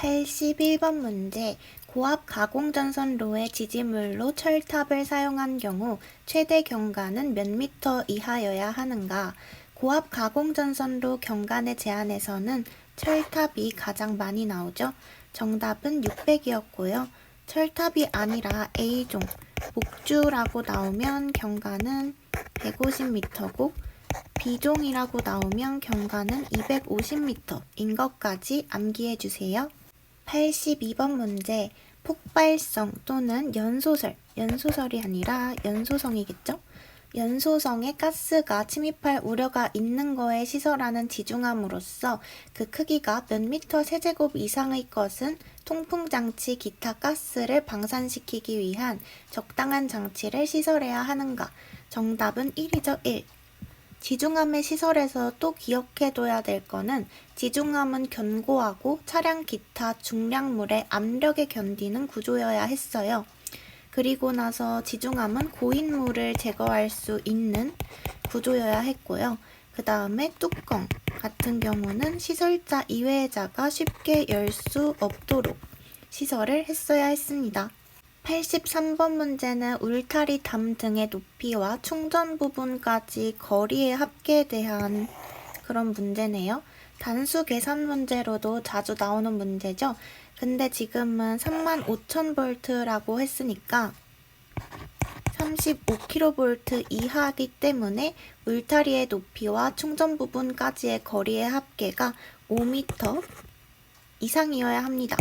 81번 문제. 고압 가공전선로의 지지물로 철탑을 사용한 경우 최대 경관은 몇 미터 이하여야 하는가? 고압 가공전선로 경관의 제한에서는 철탑이 가장 많이 나오죠. 정답은 600이었고요. 철탑이 아니라 A종, 목주라고 나오면 경관은 150m고 B종이라고 나오면 경관은 250m인 것까지 암기해주세요. 82번 문제. 폭발성 또는 연소설이 아니라 연소성이겠죠? 연소성에 가스가 침입할 우려가 있는 거에 시설하는 지중함으로써 그 크기가 몇 미터 세제곱 이상의 것은 통풍장치 기타 가스를 방산시키기 위한 적당한 장치를 시설해야 하는가? 정답은 1이죠. 1. 지중함의 시설에서 또 기억해둬야 될 거는 지중함은 견고하고 차량 기타 중량물의 압력에 견디는 구조여야 했어요. 그리고 나서 지중함은 고인물을 제거할 수 있는 구조여야 했고요. 그 다음에 뚜껑 같은 경우는 시설자 이외의 자가 쉽게 열 수 없도록 시설을 했어야 했습니다. 83번 문제는 울타리 담 등의 높이와 충전 부분까지 거리의 합계에 대한 그런 문제네요. 단수 계산 문제로도 자주 나오는 문제죠. 근데 지금은 35,000V라고 했으니까 35kV 이하이기 때문에 울타리의 높이와 충전 부분까지의 거리의 합계가 5m 이상이어야 합니다.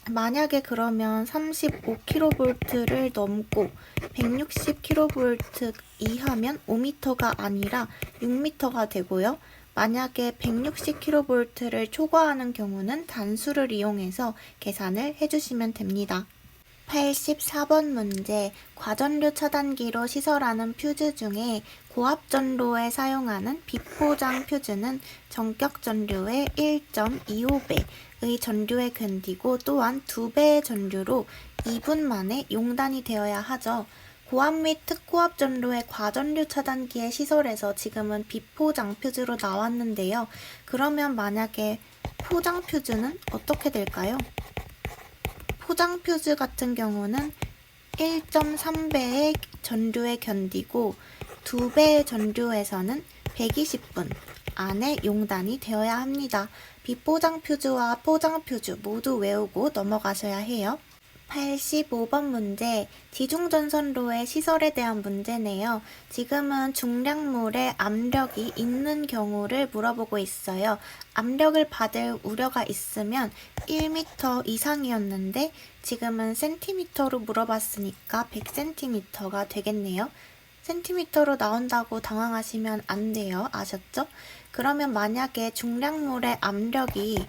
만약에 그러면 35kV를 넘고 160kV 이하면 5m가 아니라 6m가 되고요. 만약에 160kV를 초과하는 경우는 단수를 이용해서 계산을 해주시면 됩니다. 84번 문제. 과전류 차단기로 시설하는 퓨즈 중에 고압전로에 사용하는 비포장 퓨즈는 전격전류의 1.25배의 전류에 견디고 또한 2배의 전류로 2분 만에 용단이 되어야 하죠. 고압 및 특고압 전로의 과전류 차단기의 시설에서 지금은 비포장 퓨즈로 나왔는데요. 그러면 만약에 포장 퓨즈는 어떻게 될까요? 포장 퓨즈 같은 경우는 1.3배의 전류에 견디고 2배의 전류에서는 120분 안에 용단이 되어야 합니다. 비포장 퓨즈와 포장 퓨즈 모두 외우고 넘어가셔야 해요. 85번 문제. 지중전선로의 시설에 대한 문제네요. 지금은 중량물에 압력이 있는 경우를 물어보고 있어요. 압력을 받을 우려가 있으면 1m 이상이었는데 지금은 센티미터로 물어봤으니까 100cm가 되겠네요. 센티미터로 나온다고 당황하시면 안 돼요. 아셨죠? 그러면 만약에 중량물의 압력이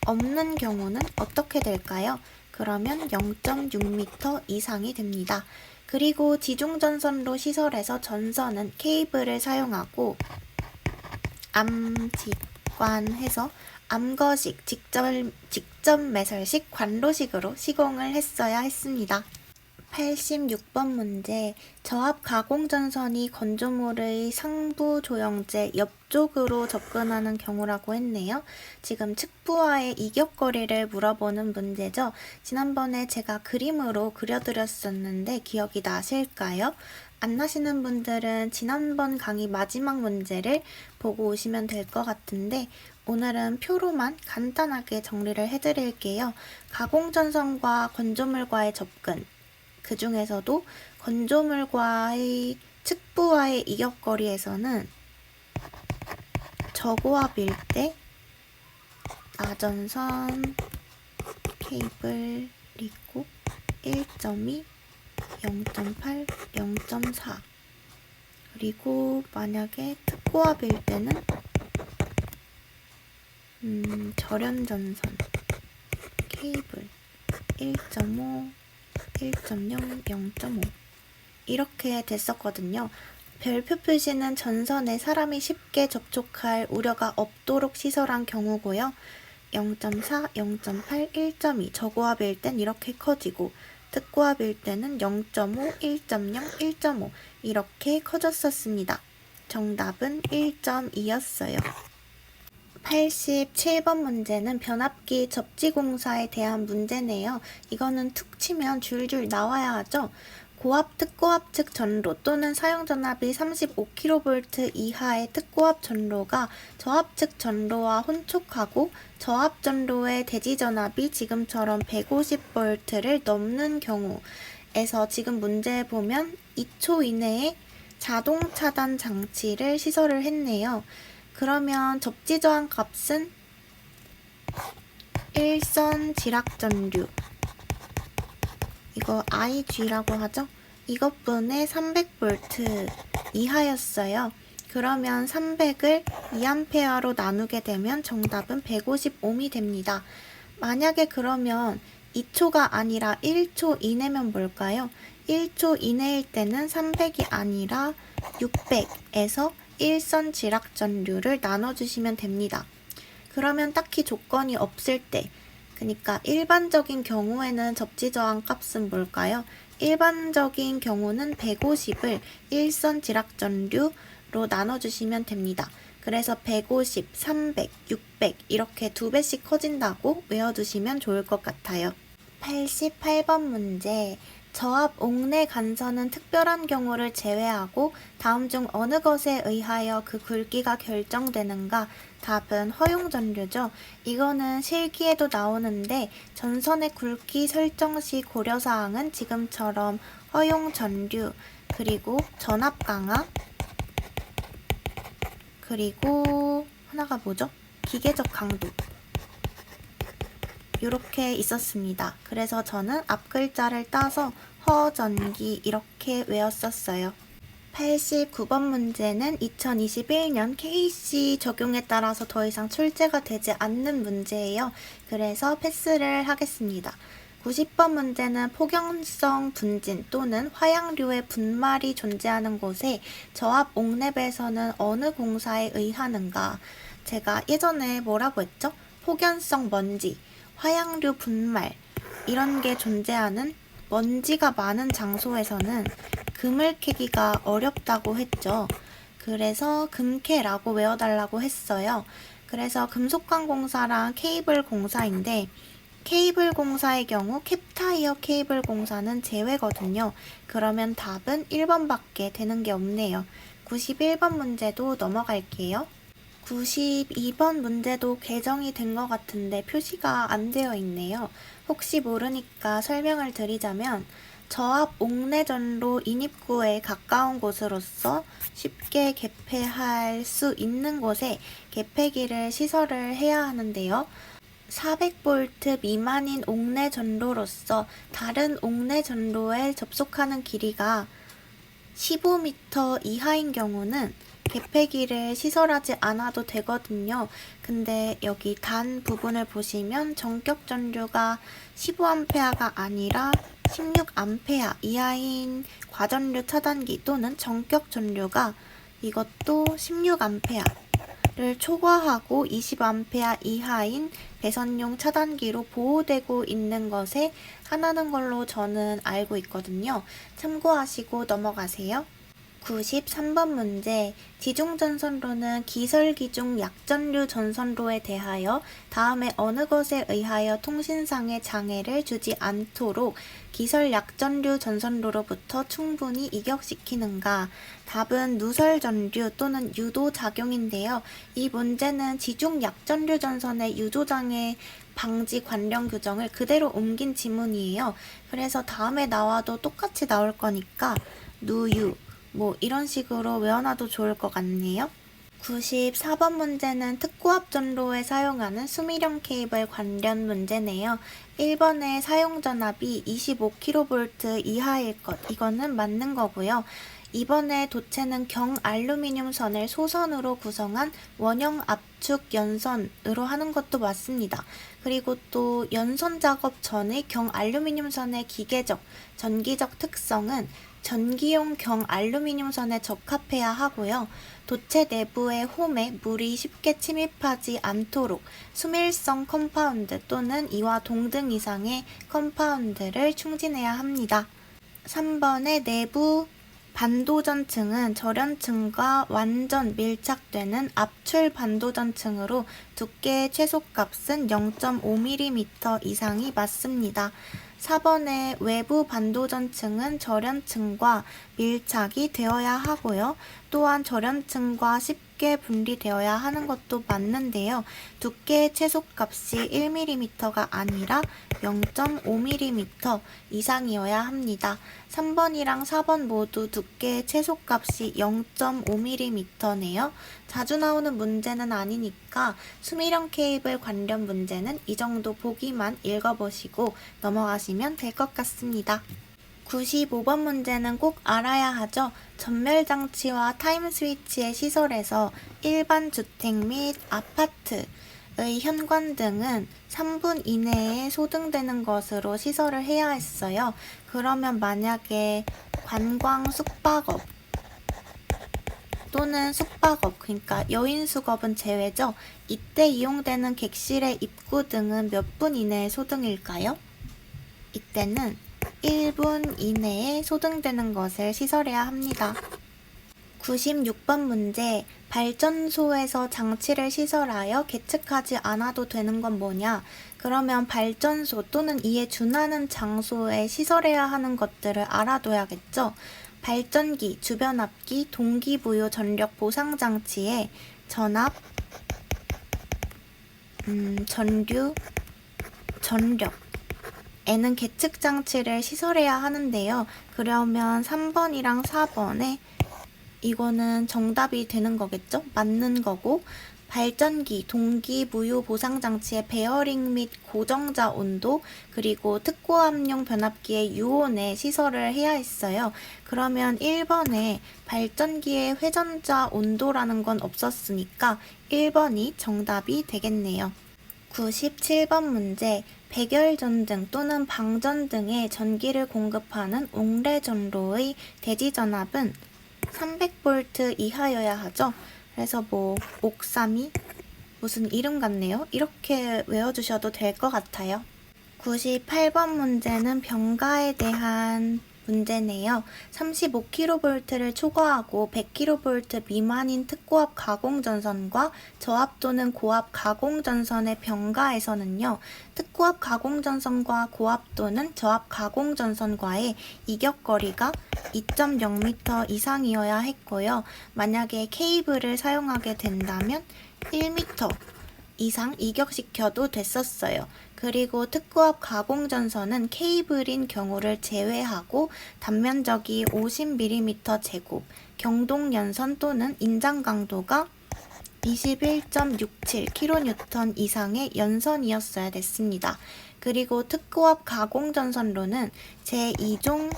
없는 경우는 어떻게 될까요? 그러면 0.6m 이상이 됩니다. 그리고 지중전선로 시설에서 전선은 케이블을 사용하고 암직관해서 암거식, 직접 매설식, 관로식으로 시공을 했어야 했습니다. 86번 문제. 저압 가공전선이 건조물의 상부 조영제 옆쪽으로 접근하는 경우라고 했네요. 지금 측부와의 이격거리를 물어보는 문제죠. 지난번에 제가 그림으로 그려드렸었는데 기억이 나실까요? 안 나시는 분들은 지난번 강의 마지막 문제를 보고 오시면 될 것 같은데 오늘은 표로만 간단하게 정리를 해드릴게요. 가공전선과 건조물과의 접근, 그 중에서도 건조물과의 측부와의 이격거리에서는 저고압일 때 나전선 케이블 그리고 1.2, 0.8, 0.4 그리고 만약에 특고압일 때는 절연전선 케이블 1.5, 1.0, 0.5 이렇게 됐었거든요. 별표 표시는 전선에 사람이 쉽게 접촉할 우려가 없도록 시설한 경우고요. 0.4, 0.8, 1.2 저고압일 땐 이렇게 커지고 특고압일 때는 0.5, 1.0, 1.5 이렇게 커졌었습니다. 정답은 1.2였어요. 87번 문제는 변압기 접지공사에 대한 문제네요. 이거는 툭 치면 줄줄 나와야 하죠. 고압 특고압 측 전로 또는 사용전압이 35kV 이하의 특고압 전로가 저압 측 전로와 혼촉하고 저압 전로의 대지전압이 지금처럼 150V를 넘는 경우에서 지금 문제에 보면 2초 이내에 자동 차단 장치를 시설을 했네요. 그러면 접지저항 값은 일선 지락전류, 이거 IG라고 하죠? 이것분의 300V 이하였어요. 그러면 300을 2A로 나누게 되면 정답은 150ohm이 됩니다. 만약에 그러면 2초가 아니라 1초 이내면 뭘까요? 1초 이내일 때는 300이 아니라 600에서 일선 지락전류를 나눠주시면 됩니다. 그러면 딱히 조건이 없을 때, 그러니까 일반적인 경우에는 접지저항 값은 뭘까요? 일반적인 경우는 150을 일선 지락전류로 나눠주시면 됩니다. 그래서 150, 300, 600 이렇게 2배씩 커진다고 외워두시면 좋을 것 같아요. 88번 문제. 저압 옥내 간선은 특별한 경우를 제외하고 다음 중 어느 것에 의하여 그 굵기가 결정되는가? 답은 허용전류죠. 이거는 실기에도 나오는데 전선의 굵기 설정 시 고려사항은 지금처럼 허용전류, 그리고 전압 강화, 그리고 하나가 뭐죠? 기계적 강도. 이렇게 있었습니다. 그래서 저는 앞글자를 따서 허전기 이렇게 외웠었어요. 89번 문제는 2021년 KC 적용에 따라서 더 이상 출제가 되지 않는 문제예요. 그래서 패스를 하겠습니다. 90번 문제는 폭염성 분진 또는 화양류의 분말이 존재하는 곳에 저압 옥랩에서는 어느 공사에 의하는가? 제가 예전에 뭐라고 했죠? 폭염성 먼지, 화양류 분말 이런 게 존재하는 먼지가 많은 장소에서는 금을 캐기가 어렵다고 했죠. 그래서 금캐라고 외워달라고 했어요. 그래서 금속관공사랑 케이블 공사인데 케이블 공사의 경우 캡타이어 케이블 공사는 제외거든요. 그러면 답은 1번밖에 되는 게 없네요. 91번 문제도 넘어갈게요. 92번 문제도 개정이 된 것 같은데 표시가 안 되어 있네요. 혹시 모르니까 설명을 드리자면 저압 옥내전로 인입구에 가까운 곳으로서 쉽게 개폐할 수 있는 곳에 개폐기를 시설을 해야 하는데요. 400V 미만인 옥내전로로서 다른 옥내전로에 접속하는 길이가 15m 이하인 경우는 개폐기를 시설하지 않아도 되거든요. 근데 여기 단 부분을 보시면 전격 전류가 15A가 아니라 16A 이하인 과전류 차단기 또는 전격 전류가 이것도 16A를 초과하고 20A 이하인 배선용 차단기로 보호되고 있는 것에 하나는 걸로 저는 알고 있거든요. 참고하시고 넘어가세요. 93번 문제. 지중전선로는 기설기중 약전류 전선로에 대하여 다음에 어느 것에 의하여 통신상의 장애를 주지 않도록 기설약전류 전선로로부터 충분히 이격시키는가? 답은 누설전류 또는 유도작용인데요. 이 문제는 지중약전류 전선의 유도장애 방지 관련 규정을 그대로 옮긴 지문이에요. 그래서 다음에 나와도 똑같이 나올 거니까 누유 뭐 이런 식으로 외워놔도 좋을 것 같네요. 94번 문제는 특고압 전로에 사용하는 수밀형 케이블 관련 문제네요. 1번의 사용전압이 25kV 이하일 것, 이거는 맞는 거고요. 2번의 도체는 경알루미늄 선을 소선으로 구성한 원형 압축 연선으로 하는 것도 맞습니다. 그리고 또 연선 작업 전의 경알루미늄 선의 기계적, 전기적 특성은 전기용 경알루미늄 선에 적합해야 하고요. 도체 내부의 홈에 물이 쉽게 침입하지 않도록 수밀성 컴파운드 또는 이와 동등 이상의 컴파운드를 충진해야 합니다. 3번의 내부 반도전층은 절연층과 완전 밀착되는 압출 반도전층으로 두께의 최소값은 0.5mm 이상이 맞습니다. 4번의 외부 반도전층은 절연층과 밀착이 되어야 하고요. 또한 절연층과 쉽게 분리되어야 하는 것도 맞는데요. 두께의 최소값이 1mm가 아니라 0.5mm 이상이어야 합니다. 3번이랑 4번 모두 두께의 최소값이 0.5mm네요. 자주 나오는 문제는 아니니까 수밀형 케이블 관련 문제는 이 정도 보기만 읽어보시고 넘어가시면 될 것 같습니다. 95번 문제는 꼭 알아야 하죠. 전멸장치와 타임스위치의 시설에서 일반 주택 및 아파트의 현관 등은 3분 이내에 소등되는 것으로 시설을 해야 했어요. 그러면 만약에 관광 숙박업 또는 숙박업, 그러니까 여인숙업은 제외죠. 이때 이용되는 객실의 입구 등은 몇 분 이내에 소등일까요? 이때는 1분 이내에 소등되는 것을 시설해야 합니다. 96번 문제, 발전소에서 장치를 시설하여 계측하지 않아도 되는 건 뭐냐? 그러면 발전소 또는 이에 준하는 장소에 시설해야 하는 것들을 알아둬야겠죠? 발전기, 주변압기, 동기부여 전력 보상장치에 전압, 전류, 전력 에는 계측장치를 시설해야 하는데요. 그러면 3번이랑 4번에 이거는 정답이 되는 거겠죠? 맞는 거고, 발전기, 동기부여 보상장치의 베어링 및 고정자 온도, 그리고 특고압용 변압기의 유온에 시설을 해야 했어요. 그러면 1번에 발전기의 회전자 온도라는 건 없었으니까 1번이 정답이 되겠네요. 97번 문제, 백열전등 또는 방전등에 전기를 공급하는 옹레전로의 대지전압은 300V 이하여야 하죠. 그래서 뭐 옥삼이 무슨 이름 같네요. 이렇게 외워주셔도 될 것 같아요. 98번 문제는 병가에 대한 문제네요. 35kV를 초과하고 100kV 미만인 특고압 가공전선과 저압 또는 고압 가공전선의 병가에서는요. 특고압 가공전선과 고압 또는 저압 가공전선과의 이격거리가 2.0m 이상이어야 했고요. 만약에 케이블을 사용하게 된다면 1m 이상 이격시켜도 됐었어요. 그리고 특고압 가공전선은 케이블인 경우를 제외하고 단면적이 50mm 제곱, 경동연선 또는 인장 강도가 21.67kN 이상의 연선이었어야 됐습니다. 그리고 특고압 가공전선로는 제2종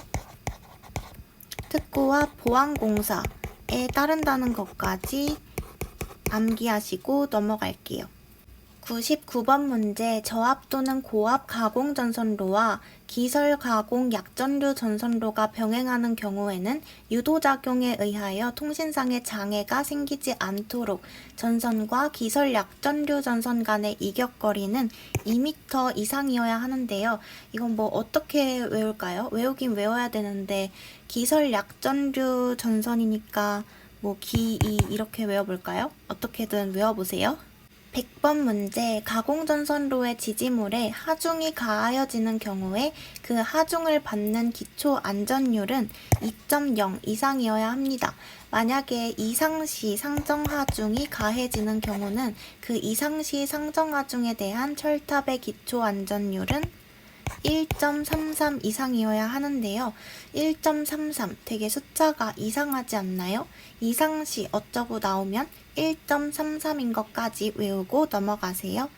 특고압 보안공사에 따른다는 것까지 암기하시고 넘어갈게요. 99번 문제, 저압 또는 고압 가공전선로와 기설 가공 약전류 전선로가 병행하는 경우에는 유도작용에 의하여 통신상의 장애가 생기지 않도록 전선과 기설 약전류 전선 간의 이격거리는 2m 이상이어야 하는데요. 이건 뭐 어떻게 외울까요? 외우긴 외워야 되는데 기설 약전류 전선이니까 뭐 기, 이 이렇게 외워볼까요? 어떻게든 외워보세요. 100번 문제, 가공전선로의 지지물에 하중이 가하여지는 경우에 그 하중을 받는 기초 안전율은 2.0 이상이어야 합니다. 만약에 이상시 상정하중이 가해지는 경우는 그 이상시 상정하중에 대한 철탑의 기초 안전율은 1.33 이상이어야 하는데요. 1.33 되게 숫자가 이상하지 않나요? 이상시 어쩌고 나오면 1.33인 것까지 외우고 넘어가세요.